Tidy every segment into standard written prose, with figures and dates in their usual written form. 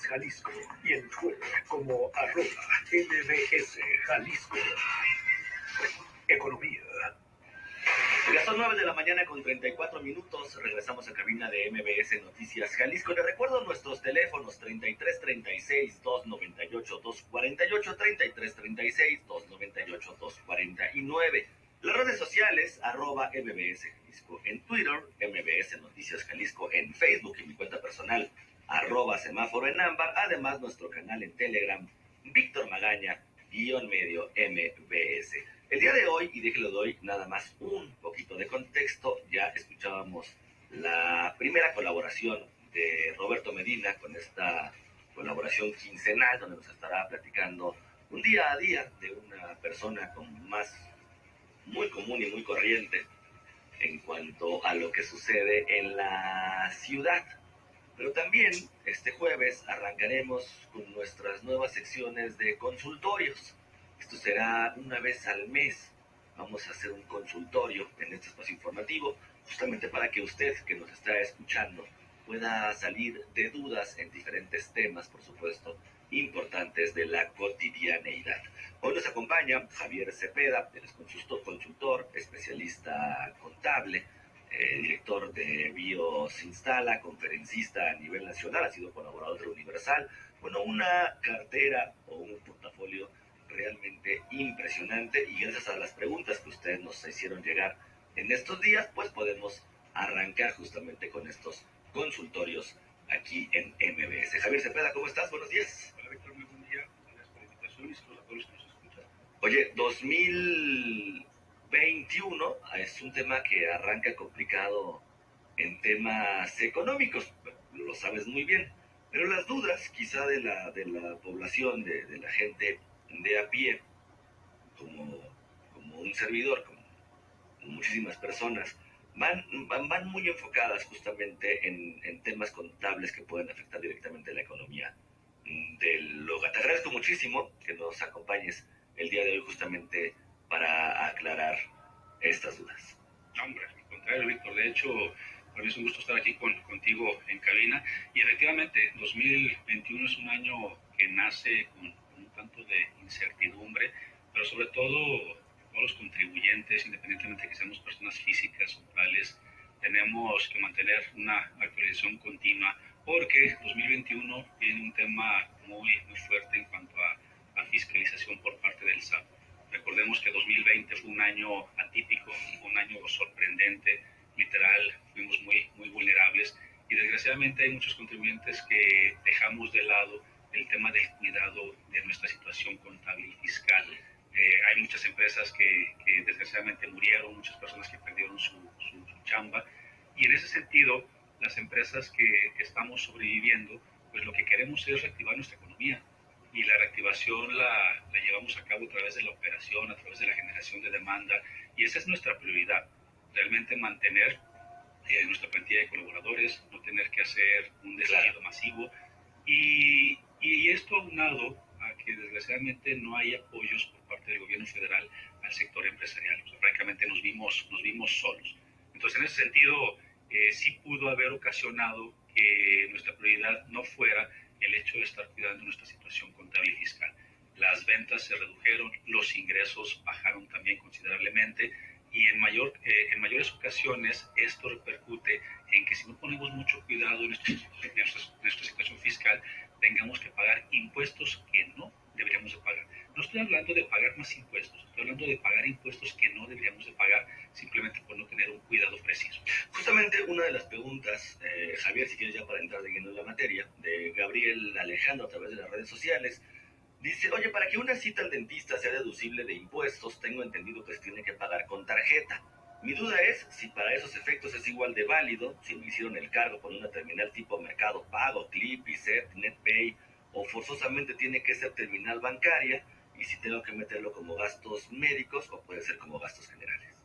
Jalisco y en Twitter como @MBS Jalisco. Economía. Ya son 9 de la mañana con 34 minutos. Regresamos a cabina de MBS Noticias Jalisco. Les recuerdo nuestros teléfonos 33 36 298 248, 33 36 298 249. Las redes sociales, @MBS Jalisco en Twitter, MBS Noticias Jalisco en Facebook y mi cuenta personal, @semáforo en ámbar. Además, nuestro canal en Telegram, Víctor Magaña, _medio MBS. El día de hoy, y déjelo doy nada más un poquito de contexto, ya escuchábamos la primera colaboración de Roberto Medina con esta colaboración quincenal, donde nos estará platicando un día a día de una persona muy común y muy corriente en cuanto a lo que sucede en la ciudad. Pero también este jueves arrancaremos con nuestras nuevas secciones de consultorios. Esto será una vez al mes. Vamos a hacer un consultorio en este espacio informativo, justamente para que usted que nos está escuchando pueda salir de dudas en diferentes temas, por supuesto, importantes de la cotidianeidad. Hoy nos acompaña Javier Cepeda, él es consultor, especialista contable, director de BIOS Instala, conferencista a nivel nacional, ha sido colaborador de Universal. Bueno, una cartera o un portafolio realmente impresionante, y gracias a las preguntas que ustedes nos hicieron llegar en estos días, pues podemos arrancar justamente con estos consultorios aquí en MBS. Javier Cepeda, ¿cómo estás? Buenos días. Hola, Víctor, muy buen día. Gracias por la invitación y saludos a todos los que nos escuchan. Oye, 2021 es un tema que arranca complicado en temas económicos, lo sabes muy bien, pero las dudas quizá de la población, de la gente de a pie, como un servidor, como muchísimas personas, van muy enfocadas justamente en temas contables que pueden afectar directamente la economía del hogar. Te agradezco muchísimo que nos acompañes el día de hoy justamente para aclarar estas dudas. No, hombre, al contrario, Víctor. De hecho, para mí es un gusto estar aquí contigo en cabina. Y efectivamente, 2021 es un año que nace con un tanto de incertidumbre, pero sobre todo todos los contribuyentes, independientemente de que seamos personas físicas o morales, tenemos que mantener una actualización continua, porque 2021 tiene un tema muy fuerte en cuanto a fiscalización por parte del SAT. Recordemos que 2020 fue un año atípico, un año sorprendente, literal, fuimos muy vulnerables, y desgraciadamente hay muchos contribuyentes que dejamos de lado el tema del cuidado de nuestra situación contable y fiscal. Hay muchas empresas que desgraciadamente murieron, muchas personas que perdieron su chamba, y en ese sentido, las empresas que estamos sobreviviendo, pues lo que queremos es reactivar nuestra economía, y la reactivación la llevamos a cabo a través de la operación, a través de la generación de demanda, y esa es nuestra prioridad, realmente mantener nuestra plantilla de colaboradores, no tener que hacer un despido masivo, y esto aunado a que desgraciadamente no hay apoyos por parte del gobierno federal al sector empresarial. O sea, francamente nos vimos solos. Entonces, en ese sentido, sí pudo haber ocasionado que nuestra prioridad no fuera el hecho de estar cuidando nuestra situación contable y fiscal. Las ventas se redujeron, los ingresos bajaron también considerablemente, y en mayores ocasiones esto repercute en que si no ponemos mucho cuidado en nuestra situación fiscal, tengamos que pagar impuestos que no deberíamos de pagar. No estoy hablando de pagar más impuestos, estoy hablando de pagar impuestos que no deberíamos de pagar, simplemente por no tener un cuidado preciso. Justamente una de las preguntas, Javier, si quieres ya para entrar de lleno en la materia, de Gabriel Alejandro a través de las redes sociales, dice: oye, para que una cita al dentista sea deducible de impuestos, tengo entendido que se tiene que pagar con tarjeta. Mi duda es si para esos efectos es igual de válido, si me hicieron el cargo con una terminal tipo Mercado Pago, Clip, ISET, NetPay, o forzosamente tiene que ser terminal bancaria, y si tengo que meterlo como gastos médicos o puede ser como gastos generales.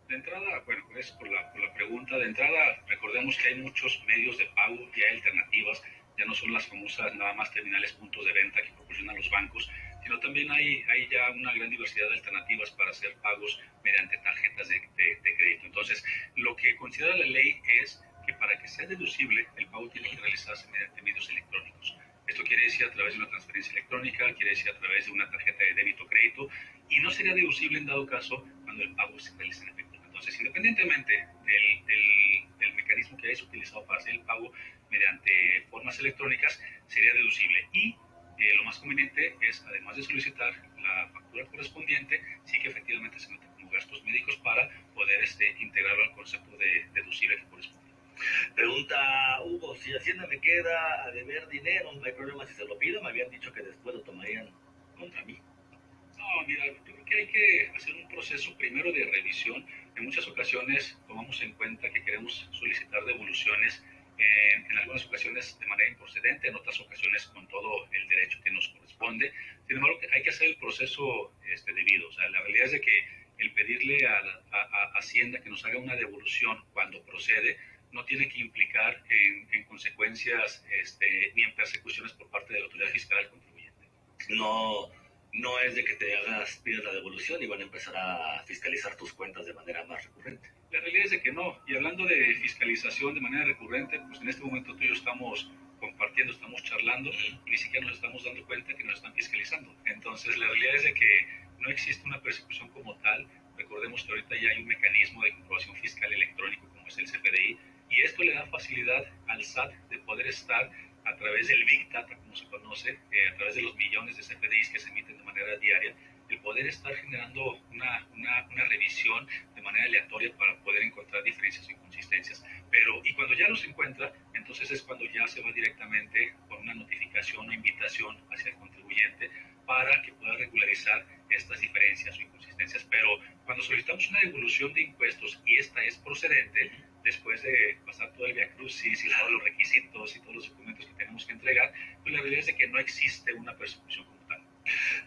De entrada, bueno, gracias por la pregunta. De entrada, recordemos que hay muchos medios de pago, y hay alternativas. Ya no son las famosas nada más terminales puntos de venta que proporcionan los bancos, sino también hay ya una gran diversidad de alternativas para hacer pagos mediante tarjetas de crédito. Entonces, lo que considera la ley es que para que sea deducible, el pago tiene que realizarse mediante medios electrónicos. Esto quiere decir a través de una transferencia electrónica, quiere decir a través de una tarjeta de débito o crédito, y no sería deducible en dado caso cuando el pago se realiza en efectivo. Entonces, independientemente del mecanismo que hayas utilizado para hacer el pago mediante formas electrónicas, sería deducible. Y lo más conveniente es, además de solicitar la factura correspondiente, sí que efectivamente se meten como gastos médicos para poder integrarlo al concepto de deducible que corresponde. Pregunta Hugo, si Hacienda me queda a deber dinero, no hay problema si se lo pido, me habían dicho que después lo tomarían contra mí. No, mira, yo creo que hay que hacer un proceso primero de revisión. En muchas ocasiones tomamos en cuenta que queremos solicitar devoluciones, en algunas ocasiones de manera improcedente, en otras ocasiones con todo el derecho que nos corresponde. Sin embargo, hay que hacer el proceso debido. O sea, la realidad es de que el pedirle a Hacienda que nos haga una devolución cuando procede no tiene que implicar en consecuencias ni en persecuciones por parte de la autoridad fiscal al contribuyente. No es de que te pidas la devolución y van a empezar a fiscalizar tus cuentas de manera más recurrente. La realidad es de que no. Y hablando de fiscalización de manera recurrente, pues en este momento tú y yo estamos compartiendo, estamos charlando y ni siquiera nos estamos dando cuenta que nos están fiscalizando. Entonces, la realidad es de que no existe una persecución como tal. Recordemos que ahorita ya hay un mecanismo de comprobación fiscal electrónico como es el CFDI, y esto le da facilidad al SAT de poder estar a través del Big Data, como se conoce, a través de los millones de CFDIs que se emiten de manera diaria, el poder estar generando una revisión de manera aleatoria para poder encontrar diferencias o inconsistencias. Y cuando ya los encuentra, entonces es cuando ya se va directamente con una notificación o invitación hacia el contribuyente para que pueda regularizar estas diferencias o inconsistencias. Pero cuando solicitamos una devolución de impuestos y esta es procedente, después de pasar todo el viacrucis y todos los requisitos y todos los documentos que tenemos que entregar, pues la realidad es de que no existe una persecución como tal.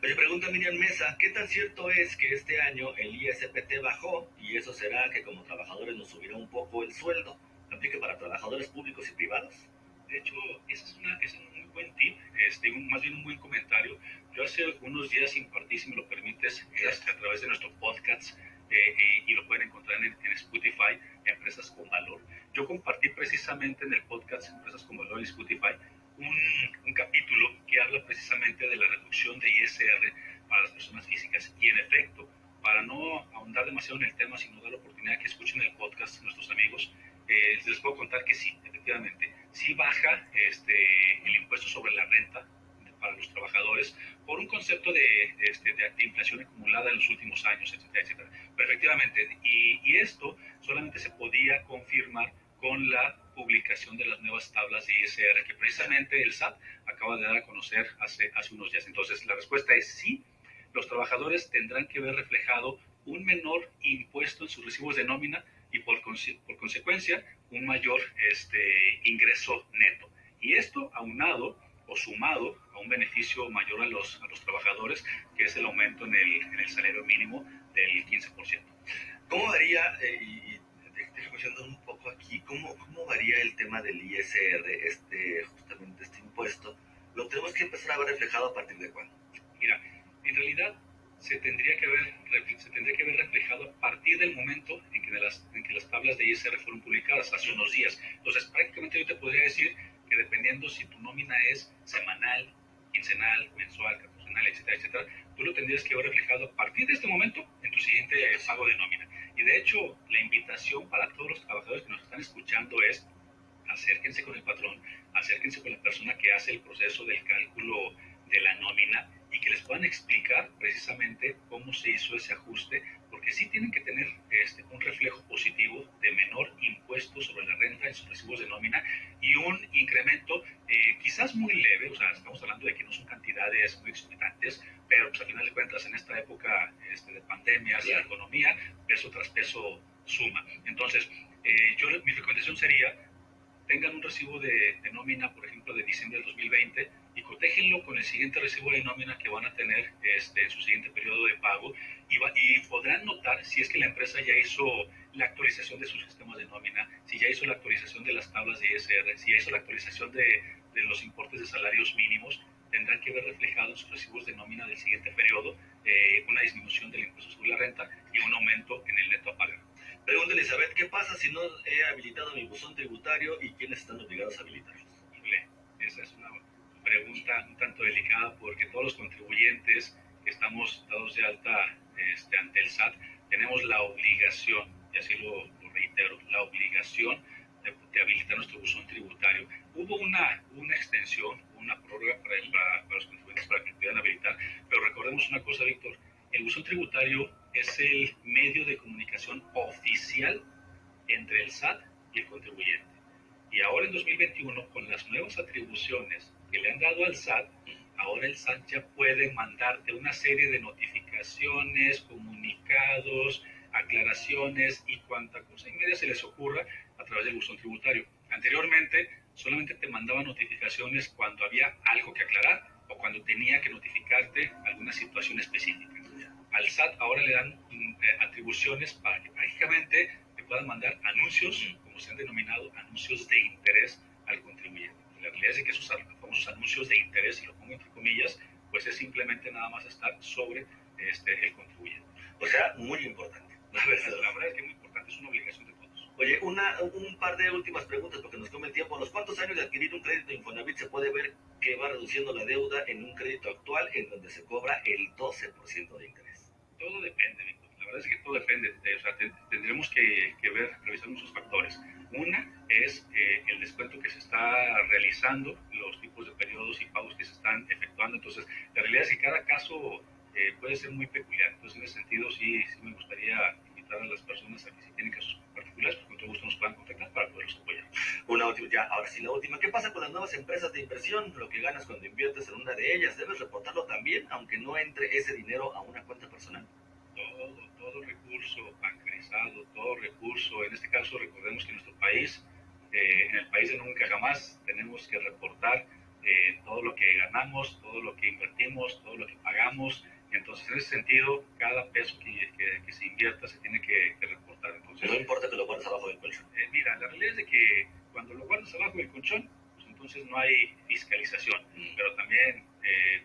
Pero pregunta Miriam Mesa, ¿qué tan cierto es que este año el ISPT bajó y eso será que como trabajadores nos subirá un poco el sueldo? ¿Aplica para trabajadores públicos y privados? De hecho, ese es un muy buen tip, más bien un buen comentario. Yo hace unos días impartí, si me lo permites, a través de nuestro podcast, y lo pueden encontrar en Spotify, Empresas con Valor. Yo compartí precisamente en el podcast Empresas con Valor y Spotify un capítulo que habla precisamente de la reducción de ISR para las personas físicas. Y en efecto, para no ahondar demasiado en el tema, sino dar la oportunidad que escuchen el podcast nuestros amigos, les puedo contar que sí, efectivamente, sí baja el impuesto sobre la renta para los trabajadores por un concepto de inflación acumulada en los últimos años, etcétera, etcétera. Pero efectivamente, y esto solamente se podía confirmar con la publicación de las nuevas tablas de ISR que precisamente el SAT acaba de dar a conocer hace unos días. Entonces, la respuesta es sí, los trabajadores tendrán que ver reflejado un menor impuesto en sus recibos de nómina y por consecuencia un mayor ingreso neto. Y esto aunado o sumado a un beneficio mayor a los trabajadores, que es el aumento en el salario mínimo del 15%. ¿Cómo varía, y estoy escuchando un poco aquí, cómo varía el tema del ISR, justamente este impuesto? ¿Lo tenemos que empezar a ver reflejado a partir de cuándo? Mira, en realidad se tendría que ver reflejado a partir del momento en que las tablas de ISR fueron publicadas hace unos días. Entonces, prácticamente yo te podría decir que dependiendo si tu nómina es semanal, quincenal, mensual, catorcenal, etcétera, etcétera, tú lo tendrías que ver reflejado a partir de este momento en tu siguiente pago de nómina. Y de hecho, la invitación para todos los trabajadores que nos están escuchando es: acérquense con el patrón, acérquense con la persona que hace el proceso del cálculo de la nómina y que les puedan explicar precisamente cómo se hizo ese ajuste, porque sí tienen que tener un reflejo positivo de menor impuesto sobre la renta en sus recibos de nómina y un incremento quizás muy leve. O sea, estamos hablando de que no son cantidades muy exorbitantes, pero pues al final de cuentas en esta época de pandemias y la economía, peso tras peso suma. Entonces, mi recomendación sería: tengan un recibo de nómina, por ejemplo, de diciembre del 2020 y cotéjenlo con el siguiente recibo de nómina que van a tener en su siguiente periodo de pago y podrán notar si es que la empresa ya hizo la actualización de sus sistemas de nómina, si ya hizo la actualización de las tablas de ISR, si ya hizo la actualización de los importes de salarios mínimos. Tendrán que ver reflejado en sus recibos de nómina del siguiente periodo una disminución del impuesto sobre la renta y un aumento en el neto a pagar. Pregunta Elizabeth, ¿qué pasa si no he habilitado mi buzón tributario y quiénes están obligados a habilitarlo? Esa es una pregunta un tanto delicada porque todos los contribuyentes que estamos dados de alta ante el SAT tenemos la obligación, y así lo reitero, la obligación de habilitar nuestro buzón tributario. Hubo una extensión, una prórroga para los contribuyentes para que puedan habilitar, pero recordemos una cosa, Víctor, el buzón tributario es el medio de comunicación oficial entre el SAT y el contribuyente. Y ahora en 2021, con las nuevas atribuciones que le han dado al SAT, ahora el SAT ya puede mandarte una serie de notificaciones, comunicados, aclaraciones y cuanta cosa y media se les ocurra a través del buzón tributario. Anteriormente solamente te mandaba notificaciones cuando había algo que aclarar o cuando tenía que notificarte alguna situación específica. Al SAT ahora le dan atribuciones para que prácticamente te puedan mandar anuncios, como se han denominado, anuncios de interés al contribuyente. La realidad es que esos famosos anuncios de interés, y lo pongo entre comillas, pues es simplemente nada más estar sobre el contribuyente. O sea, muy importante. La verdad es que es muy importante, es una obligación de todos. Oye, un par de últimas preguntas porque nos come el tiempo. ¿A los cuántos años de adquirir un crédito Infonavit se puede ver que va reduciendo la deuda en un crédito actual en donde se cobra el 12% de interés? Todo depende, Víctor. La verdad es que todo depende. O sea, tendremos que revisar muchos factores. Una es el descuento que se está realizando, los tipos de periodos y pagos que se están efectuando. Entonces, la realidad es que cada caso puede ser muy peculiar. Entonces, en ese sentido, sí me gustaría invitar a las personas a que si tienen casos particulares, pues con todo gusto nos puedan contactar para poderlos apoyar. Una última, ya, ahora sí la última. ¿Qué pasa con las nuevas empresas de inversión? Lo que ganas cuando inviertes en una de ellas, ¿debes reportarlo también, aunque no entre ese dinero a una cuenta personal? Todo recurso bancarizado, todo recurso, en este caso recordemos que en nuestro país, en el país de nunca jamás, tenemos que reportar todo lo que ganamos, todo lo que invertimos, todo lo que pagamos. Entonces, en ese sentido, cada peso que se invierta se tiene que reportar. Entonces, No importa que lo guardes abajo del colchón. Mira, la realidad es de que cuando lo guardas abajo del colchón, pues entonces no hay fiscalización, pero también,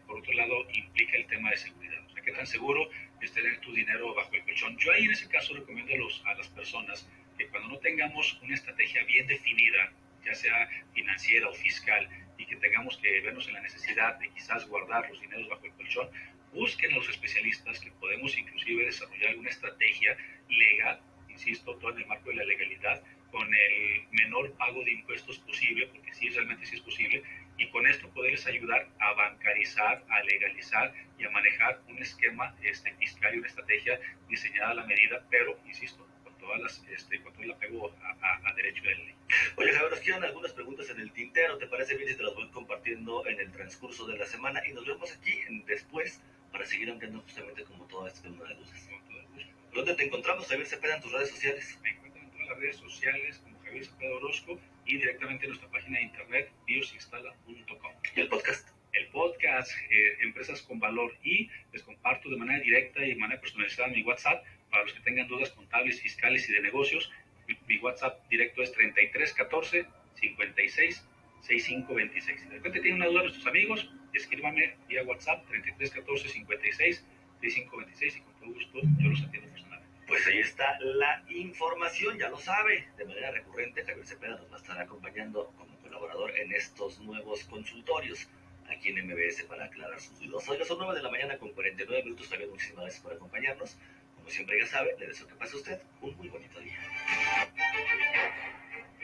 por otro lado, implica el tema de seguridad. O sea, ¿qué tan seguro es tener tu dinero bajo el colchón? Yo ahí en ese caso recomiendo a las personas que cuando no tengamos una estrategia bien definida, ya sea financiera o fiscal, y que tengamos que vernos en la necesidad de quizás guardar los dineros bajo el colchón, busquen a los especialistas que podemos inclusive desarrollar una estrategia legal, insisto, todo en el marco de la legalidad, con el menor pago de impuestos posible, porque sí, realmente sí es posible, y con esto poderles ayudar a bancarizar, a legalizar y a manejar un esquema fiscal y una estrategia diseñada a la medida, pero, insisto, con todo el apego a derecho de la ley. Oye, Javier, nos quedan algunas preguntas en el tintero. ¿Te parece bien si te las voy compartiendo en el transcurso de la semana? Y nos vemos aquí después para seguir ampliando justamente como todo este tema de dudas. Con todo gusto. ¿Dónde te encontramos, Javier Cepeda, en tus redes sociales? Me encuentran en todas las redes sociales como Javier Cepeda Orozco y directamente en nuestra página de internet biosinstala.com. ¿Y el podcast? El podcast Empresas con Valor, y les comparto de manera directa y de manera personalizada mi WhatsApp para los que tengan dudas contables, fiscales y de negocios. Mi WhatsApp directo es 3314 56 6526. Si de repente tienen una duda nuestros amigos, escríbanme vía WhatsApp 3314 56 6526 y con todo gusto yo los atiendo personalmente. Pues ahí está la información, ya lo sabe. De manera recurrente, Javier Cepeda nos va a estar acompañando como colaborador en estos nuevos consultorios aquí en MBS para aclarar sus dudas. Hoy son 9 de la mañana con 49 minutos. Javier, muchísimas gracias por acompañarnos. Como siempre ya sabe, le deseo que pase usted un muy bonito día.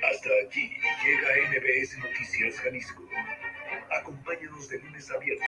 Hasta aquí llega MBS Noticias Jalisco. Acompáñanos de lunes a viernes.